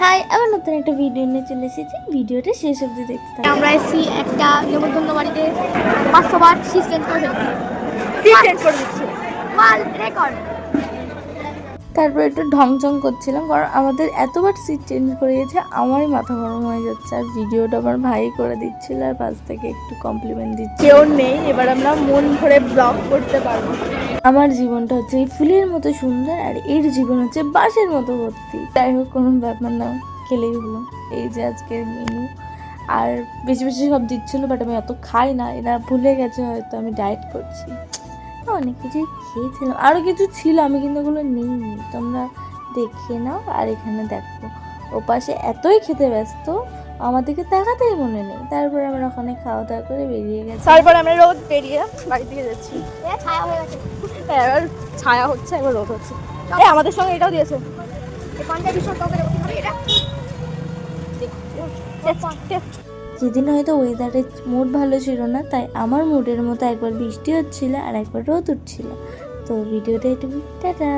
High, আবার নতুন একটা ভিডিও নিয়ে চলে এসেছি। ভিডিওটা শেষ অবধি দেখতে থাকুন। আমরা এসেছি একটা নেমন্তন্ন বাড়িতে 500 বার সিট চেঞ্জ করে দিচ্ছি মাল রেকর্ড। তারপর একটু ঢংচং করছিলাম, কারণ আমাদের এতবার সিট চেঞ্জ করে গেছে, আমারই মাথা গরম হয়ে যাচ্ছে। আর ভিডিওটা আমার ভাই করে দিচ্ছিল, আর পাশ থেকে একটু কমপ্লিমেন্ট দিচ্ছিল। কেউ নেই, এবার আমরা মন ভরে ব্লগ করতে পারবো। আমার জীবনটা হচ্ছে এই ফুলের মতো সুন্দর, আর এর জীবন হচ্ছে বাঁশের মতো ভর্তি। যাই হোক, কোনো ব্যাপার না, খেলেই হলো। এই যে আজকের মেনু, আর বেশি বেশি সব দিচ্ছিলো, বাট আমি অত খাই না, এরা ভুলে গেছে হয়তো আমি ডায়েট করছি। অনেক কিছুই খেয়েছিলাম, আরও কিছু ছিল, আমি কিন্তু ওগুলো নিইনি, তোমরা দেখে নাও। আর এখানে দেখো, ও পাশে এতই খেতে ব্যস্ত, আমার দিকে তাকাতেই মনে নেই। তারপরে আমরা ওখানে খাওয়া দাওয়া করে বেরিয়ে গেছি। তারপর আমরা রোদ পেরিয়ে বাড়ি থেকে যাচ্ছি। ছায়া হয়ে গেছে, এবার ছায়া হচ্ছে, এবার রোদ হচ্ছে। আমাদের সঙ্গে এটাও দিয়েছে, যেদিন হয়তো ওয়েদারের মুড ভালো ছিল না, তাই আমার মুডের মতো একবার বৃষ্টি হচ্ছিল আর একবার রোদ উঠছিল। তো ভিডিওটা এটুকু, টাটা।